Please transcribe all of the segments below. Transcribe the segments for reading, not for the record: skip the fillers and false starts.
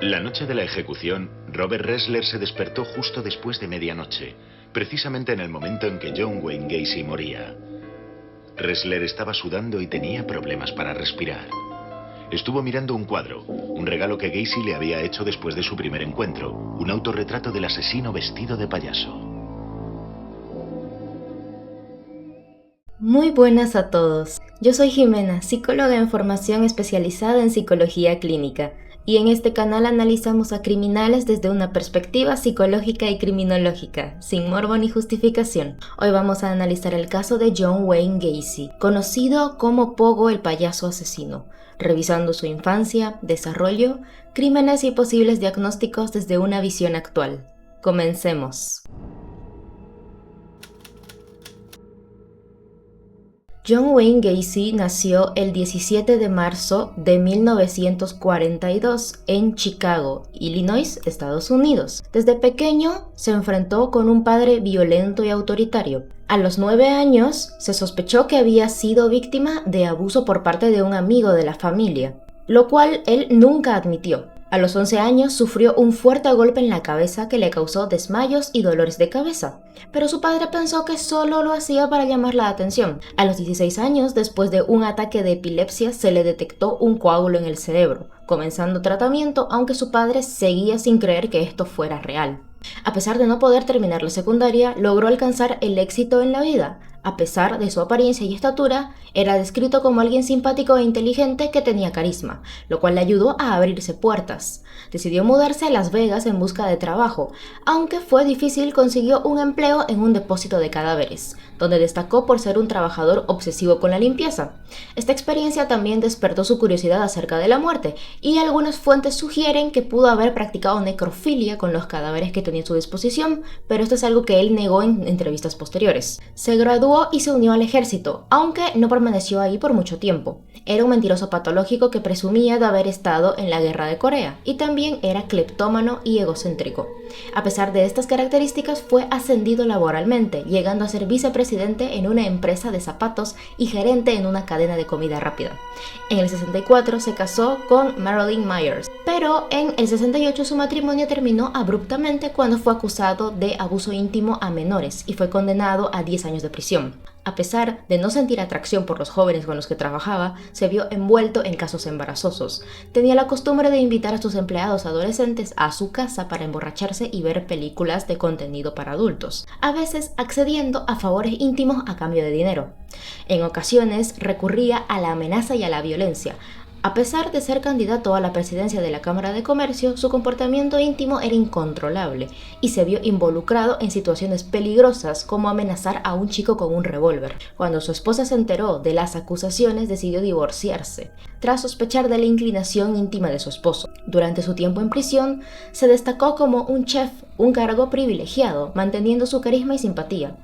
La noche de la ejecución, Robert Ressler se despertó justo después de medianoche, precisamente en el momento en que John Wayne Gacy moría. Ressler estaba sudando y tenía problemas para respirar. Estuvo mirando un cuadro, un regalo que Gacy le había hecho después de su primer encuentro, un autorretrato del asesino vestido de payaso. Muy buenas a todos. Yo soy Jimena, psicóloga en formación especializada en psicología clínica, y en este canal analizamos a criminales desde una perspectiva psicológica y criminológica, sin morbo ni justificación. Hoy vamos a analizar el caso de John Wayne Gacy, conocido como Pogo el payaso asesino, revisando su infancia, desarrollo, crímenes y posibles diagnósticos desde una visión actual. Comencemos. John Wayne Gacy nació el 17 de marzo de 1942 en Chicago, Illinois, Estados Unidos. Desde pequeño se enfrentó con un padre violento y autoritario. A los 9 años se sospechó que había sido víctima de abuso por parte de un amigo de la familia, lo cual él nunca admitió. A los 11 años sufrió un fuerte golpe en la cabeza que le causó desmayos y dolores de cabeza, pero su padre pensó que solo lo hacía para llamar la atención. A los 16 años, después de un ataque de epilepsia, se le detectó un coágulo en el cerebro, comenzando tratamiento, aunque su padre seguía sin creer que esto fuera real. A pesar de no poder terminar la secundaria, logró alcanzar el éxito en la vida. A pesar de su apariencia y estatura, era descrito como alguien simpático e inteligente que tenía carisma, lo cual le ayudó a abrirse puertas. Decidió mudarse a Las Vegas en busca de trabajo, aunque fue difícil, consiguió un empleo en un depósito de cadáveres, donde destacó por ser un trabajador obsesivo con la limpieza. Esta experiencia también despertó su curiosidad acerca de la muerte, y algunas fuentes sugieren que pudo haber practicado necrofilia con los cadáveres que tenía a su disposición, pero esto es algo que él negó en entrevistas posteriores. Se graduó y se unió al ejército, aunque no permaneció ahí por mucho tiempo. Era un mentiroso patológico que presumía de haber estado en la guerra de Corea, y también era cleptómano y egocéntrico. A pesar de estas características, fue ascendido laboralmente, llegando a ser vicepresidente en una empresa de zapatos y gerente en una cadena de comida rápida. En el 64 se casó con Marilyn Myers, pero en el 68 su matrimonio terminó abruptamente cuando fue acusado de abuso íntimo a menores y fue condenado a 10 años de prisión. A pesar de no sentir atracción por los jóvenes con los que trabajaba, se vio envuelto en casos embarazosos. Tenía la costumbre de invitar a sus empleados adolescentes a su casa para emborracharse y ver películas de contenido para adultos, a veces accediendo a favores íntimos a cambio de dinero. En ocasiones recurría a la amenaza y a la violencia. A pesar de ser candidato a la presidencia de la Cámara de Comercio, su comportamiento íntimo era incontrolable y se vio involucrado en situaciones peligrosas como amenazar a un chico con un revólver. Cuando su esposa se enteró de las acusaciones, decidió divorciarse, tras sospechar de la inclinación íntima de su esposo. Durante su tiempo en prisión, se destacó como un chef, un cargo privilegiado, manteniendo su carisma y simpatía.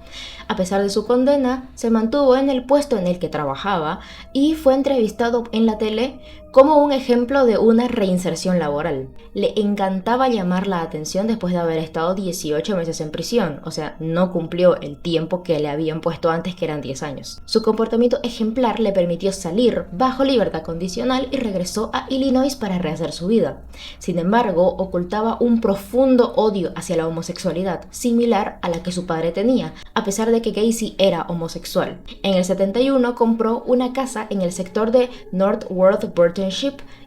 A pesar de su condena, se mantuvo en el puesto en el que trabajaba y fue entrevistado en la tele como un ejemplo de una reinserción laboral. Le encantaba llamar la atención después de haber estado 18 meses en prisión, o sea, no cumplió el tiempo que le habían puesto antes, que eran 10 años. Su comportamiento ejemplar le permitió salir bajo libertad condicional y regresó a Illinois para rehacer su vida. Sin embargo, ocultaba un profundo odio hacia la homosexualidad, similar a la que su padre tenía, a pesar de que Gacy era homosexual. En el 71 compró una casa en el sector de North Worth Burton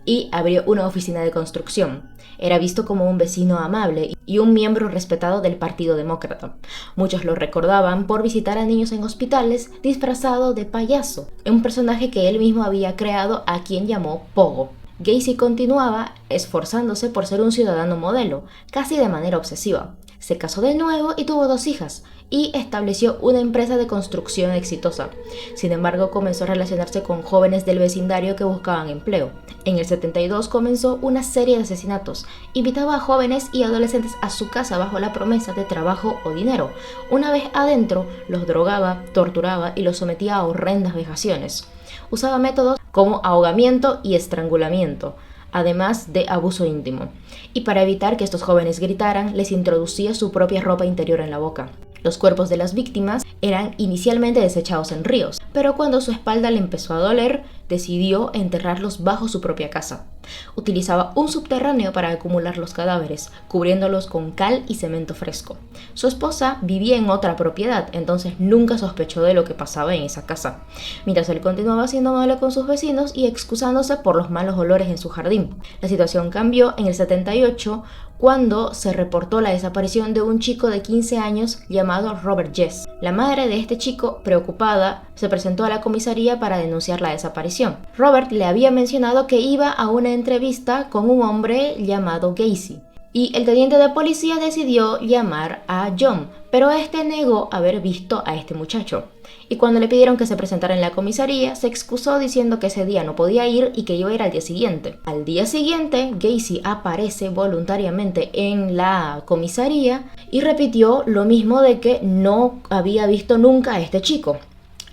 y abrió una oficina de construcción. Era visto como un vecino amable y un miembro respetado del Partido Demócrata. Muchos lo recordaban por visitar a niños en hospitales disfrazado de payaso, un personaje que él mismo había creado, a quien llamó Pogo. Gacy continuaba esforzándose por ser un ciudadano modelo, casi de manera obsesiva. Se casó de nuevo y tuvo 2 hijas, y estableció una empresa de construcción exitosa. Sin embargo, comenzó a relacionarse con jóvenes del vecindario que buscaban empleo. En el 72 comenzó una serie de asesinatos. Invitaba a jóvenes y adolescentes a su casa bajo la promesa de trabajo o dinero. Una vez adentro, los drogaba, torturaba y los sometía a horrendas vejaciones. Usaba métodos como ahogamiento y estrangulamiento, además de abuso íntimo. Y para evitar que estos jóvenes gritaran, les introducía su propia ropa interior en la boca. Los cuerpos de las víctimas eran inicialmente desechados en ríos, pero cuando su espalda le empezó a doler, decidió enterrarlos bajo su propia casa. Utilizaba un subterráneo para acumular los cadáveres, cubriéndolos con cal y cemento fresco. Su esposa vivía en otra propiedad, entonces nunca sospechó de lo que pasaba en esa casa, mientras él continuaba siendo amable con sus vecinos y excusándose por los malos olores en su jardín. La situación cambió en el 78 cuando se reportó la desaparición de un chico de 15 años llamado Robert Jess. La madre de este chico, preocupada, se presentó a la comisaría para denunciar la desaparición. Robert le había mencionado que iba a una entrevista con un hombre llamado Gacy, y el teniente de policía decidió llamar a John, pero este negó haber visto a este muchacho. Y cuando le pidieron que se presentara en la comisaría, se excusó diciendo que ese día no podía ir y que iba a ir al día siguiente. Al día siguiente, Gacy aparece voluntariamente en la comisaría y repitió lo mismo de que no había visto nunca a este chico.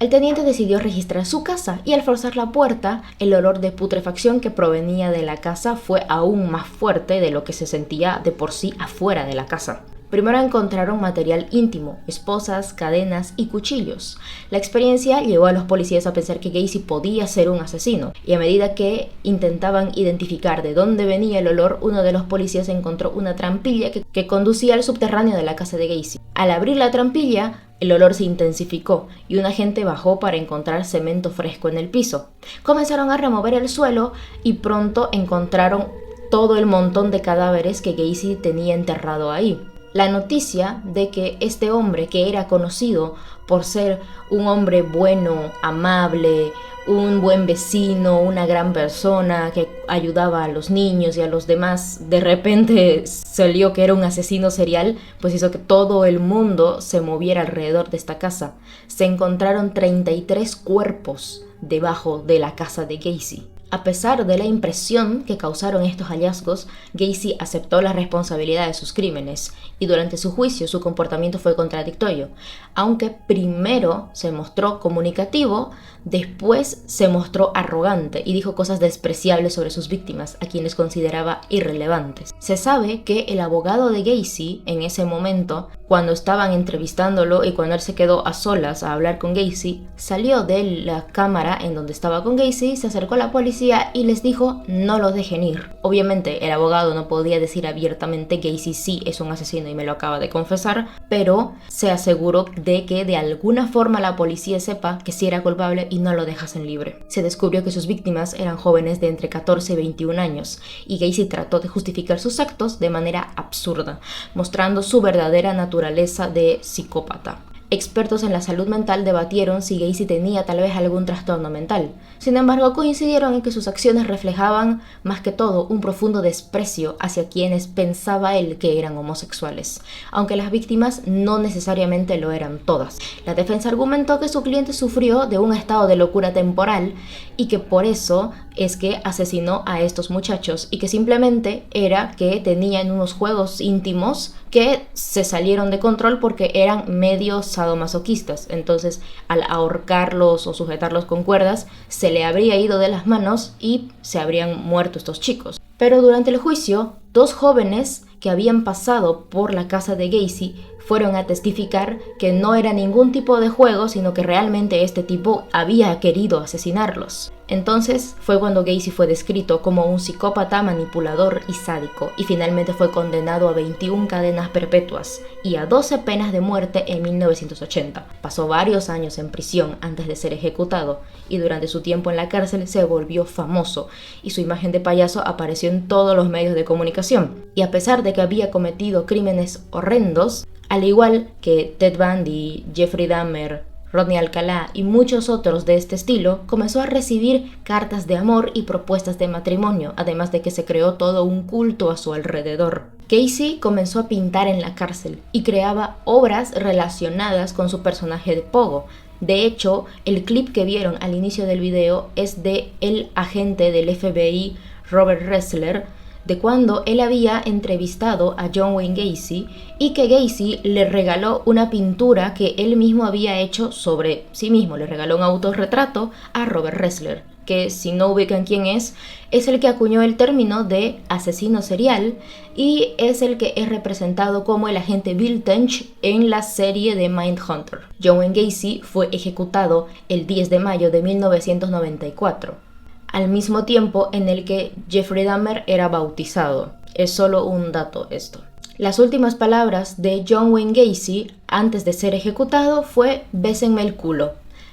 El teniente decidió registrar su casa y al forzar la puerta, el olor de putrefacción que provenía de la casa fue aún más fuerte de lo que se sentía de por sí afuera de la casa. Primero encontraron material íntimo, esposas, cadenas y cuchillos. La experiencia llevó a los policías a pensar que Gacy podía ser un asesino, y a medida que intentaban identificar de dónde venía el olor, uno de los policías encontró una trampilla que conducía al subterráneo de la casa de Gacy. Al abrir la trampilla, el olor se intensificó y un agente bajó para encontrar cemento fresco en el piso. Comenzaron a remover el suelo y pronto encontraron todo el montón de cadáveres que Gacy tenía enterrado ahí. La noticia de que este hombre, que era conocido por ser un hombre bueno, amable, un buen vecino, una gran persona que ayudaba a los niños y a los demás, de repente salió que era un asesino serial, pues hizo que todo el mundo se moviera alrededor de esta casa. Se encontraron 33 cuerpos debajo de la casa de Gacy. A pesar de la impresión que causaron estos hallazgos, Gacy aceptó la responsabilidad de sus crímenes y durante su juicio su comportamiento fue contradictorio. Aunque primero se mostró comunicativo, después se mostró arrogante y dijo cosas despreciables sobre sus víctimas, a quienes consideraba irrelevantes. Se sabe que el abogado de Gacy en ese momento, cuando estaban entrevistándolo y cuando él se quedó a solas a hablar con Gacy, salió de la cámara en donde estaba con Gacy, se acercó a la policía y les dijo no los dejen ir. Obviamente el abogado no podía decir abiertamente Gacy sí es un asesino y me lo acaba de confesar, pero se aseguró de que de alguna forma la policía sepa que sí era culpable y no lo dejasen libre. Se descubrió que sus víctimas eran jóvenes de entre 14 y 21 años y Gacy trató de justificar sus actos de manera absurda, mostrando su verdadera naturaleza de psicópata. Expertos en la salud mental debatieron si Gacy tenía tal vez algún trastorno mental. Sin embargo, coincidieron en que sus acciones reflejaban más que todo un profundo desprecio hacia quienes pensaba él que eran homosexuales, aunque las víctimas no necesariamente lo eran todas. La defensa argumentó que su cliente sufrió de un estado de locura temporal y que por eso es que asesinó a estos muchachos y que simplemente era que tenían unos juegos íntimos que se salieron de control porque eran medio sadomasoquistas. Entonces, al ahorcarlos o sujetarlos con cuerdas, se le habría ido de las manos y se habrían muerto estos chicos. Pero durante el juicio, dos jóvenes que habían pasado por la casa de Gacy fueron a testificar que no era ningún tipo de juego, sino que realmente este tipo había querido asesinarlos. Entonces fue cuando Gacy fue descrito como un psicópata manipulador y sádico, y finalmente fue condenado a 21 cadenas perpetuas y a 12 penas de muerte en 1980. Pasó varios años en prisión antes de ser ejecutado, y durante su tiempo en la cárcel se volvió famoso, y su imagen de payaso apareció en todos los medios de comunicación. Y a pesar de que había cometido crímenes horrendos, al igual que Ted Bundy, Jeffrey Dahmer, Rodney Alcalá y muchos otros de este estilo, comenzó a recibir cartas de amor y propuestas de matrimonio, además de que se creó todo un culto a su alrededor. Gacy comenzó a pintar en la cárcel y creaba obras relacionadas con su personaje de Pogo. De hecho, el clip que vieron al inicio del video es de el agente del FBI Robert Ressler, de cuando él había entrevistado a John Wayne Gacy y que Gacy le regaló una pintura que él mismo había hecho sobre sí mismo. Le regaló un autorretrato a Robert Ressler, que si no ubican quién es el que acuñó el término de asesino serial y es el que es representado como el agente Bill Tench en la serie de Mindhunter. John Wayne Gacy fue ejecutado el 10 de mayo de 1994. al mismo tiempo en el que Jeffrey Dahmer era bautizado. Es solo un dato esto. Las últimas palabras de John Wayne Gacy antes de ser ejecutado fue "bésenme el culo",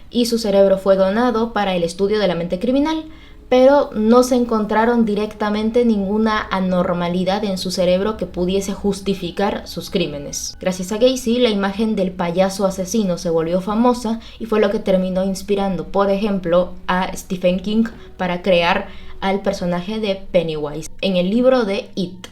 y su cerebro fue donado para el estudio de la mente criminal, pero no se encontraron directamente ninguna anormalidad en su cerebro que pudiese justificar sus crímenes. Gracias a Gacy, la imagen del payaso asesino se volvió famosa y fue lo que terminó inspirando, por ejemplo, a Stephen King para crear al personaje de Pennywise en el libro de It.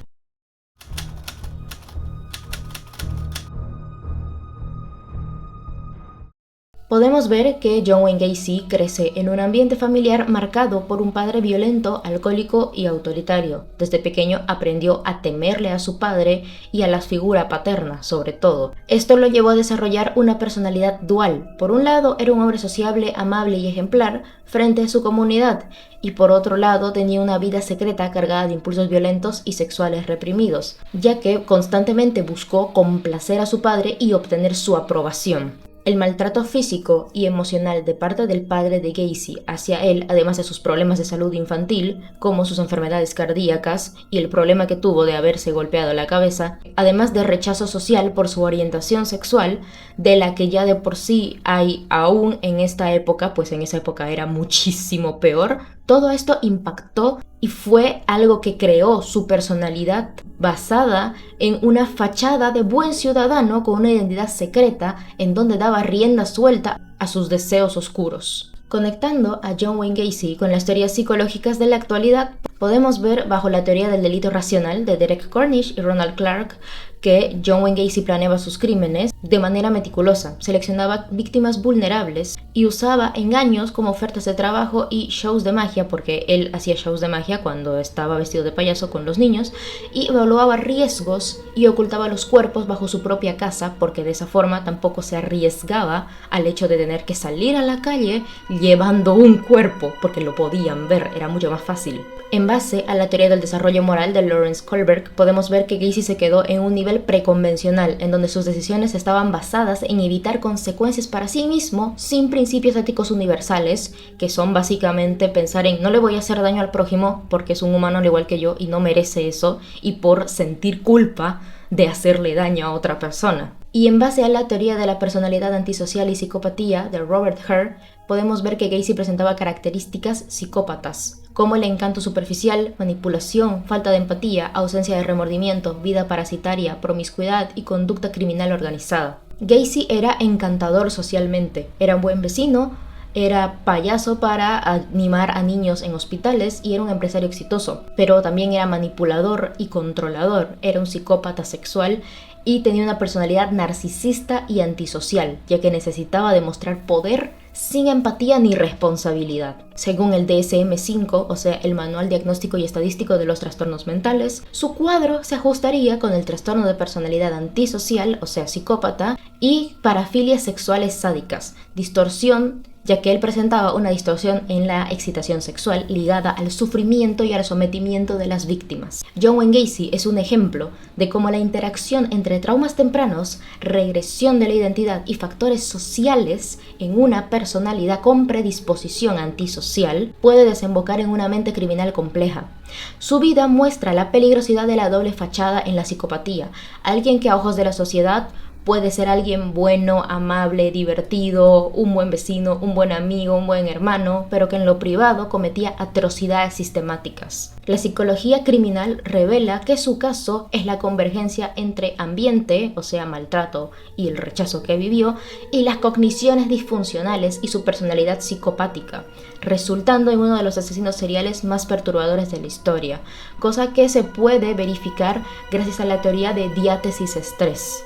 Podemos ver que John Wayne Gacy crece en un ambiente familiar marcado por un padre violento, alcohólico y autoritario. Desde pequeño aprendió a temerle a su padre y a la figura paterna, sobre todo. Esto lo llevó a desarrollar una personalidad dual. Por un lado, era un hombre sociable, amable y ejemplar frente a su comunidad, y por otro lado tenía una vida secreta cargada de impulsos violentos y sexuales reprimidos, ya que constantemente buscó complacer a su padre y obtener su aprobación. El maltrato físico y emocional de parte del padre de Gacy hacia él, además de sus problemas de salud infantil, como sus enfermedades cardíacas y el problema que tuvo de haberse golpeado la cabeza, además de rechazo social por su orientación sexual, de la que ya de por sí hay aún en esta época, pues en esa época era muchísimo peor, todo esto impactó y fue algo que creó su personalidad basada en una fachada de buen ciudadano con una identidad secreta en donde daba rienda suelta a sus deseos oscuros. Conectando a John Wayne Gacy con las teorías psicológicas de la actualidad, podemos ver bajo la teoría del delito racional de Derek Cornish y Ronald Clark que John Wayne Gacy planeaba sus crímenes de manera meticulosa, seleccionaba víctimas vulnerables y usaba engaños como ofertas de trabajo y shows de magia, porque él hacía shows de magia cuando estaba vestido de payaso con los niños, y evaluaba riesgos y ocultaba los cuerpos bajo su propia casa, porque de esa forma tampoco se arriesgaba al hecho de tener que salir a la calle llevando un cuerpo, porque lo podían ver, era mucho más fácil. En base a la teoría del desarrollo moral de Lawrence Kohlberg, podemos ver que Gacy se quedó en un nivel preconvencional, en donde sus decisiones estaban basadas en evitar consecuencias para sí mismo sin principios éticos universales, que son básicamente pensar en no le voy a hacer daño al prójimo porque es un humano al igual que yo y no merece eso, y por sentir culpa de hacerle daño a otra persona. Y en base a la teoría de la personalidad antisocial y psicopatía de Robert Hare, podemos ver que Gacy presentaba características psicópatas, como el encanto superficial, manipulación, falta de empatía, ausencia de remordimiento, vida parasitaria, promiscuidad y conducta criminal organizada. Gacy era encantador socialmente, era un buen vecino, era payaso para animar a niños en hospitales y era un empresario exitoso, pero también era manipulador y controlador, era un psicópata sexual y tenía una personalidad narcisista y antisocial, ya que necesitaba demostrar poder sin empatía ni responsabilidad. Según el DSM-5, o sea, el Manual Diagnóstico y Estadístico de los Trastornos Mentales, su cuadro se ajustaría con el trastorno de personalidad antisocial, o sea, psicópata, y parafilias sexuales sádicas, distorsión, ya que él presentaba una distorsión en la excitación sexual ligada al sufrimiento y al sometimiento de las víctimas. John Wayne Gacy es un ejemplo de cómo la interacción entre traumas tempranos, regresión de la identidad y factores sociales en una personalidad con predisposición antisocial puede desembocar en una mente criminal compleja. Su vida muestra la peligrosidad de la doble fachada en la psicopatía, alguien que a ojos de la sociedad puede ser alguien bueno, amable, divertido, un buen vecino, un buen amigo, un buen hermano, pero que en lo privado cometía atrocidades sistemáticas. La psicología criminal revela que su caso es la convergencia entre ambiente, o sea, maltrato y el rechazo que vivió, y las cogniciones disfuncionales y su personalidad psicopática, resultando en uno de los asesinos seriales más perturbadores de la historia, cosa que se puede verificar gracias a la teoría de diátesis-estrés.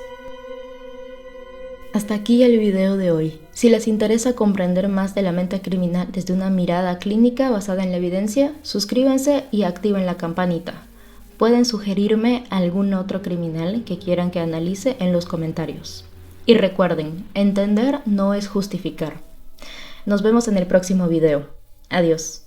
Hasta aquí el video de hoy. Si les interesa comprender más de la mente criminal desde una mirada clínica basada en la evidencia, suscríbanse y activen la campanita. Pueden sugerirme algún otro criminal que quieran que analice en los comentarios. Y recuerden, entender no es justificar. Nos vemos en el próximo video. Adiós.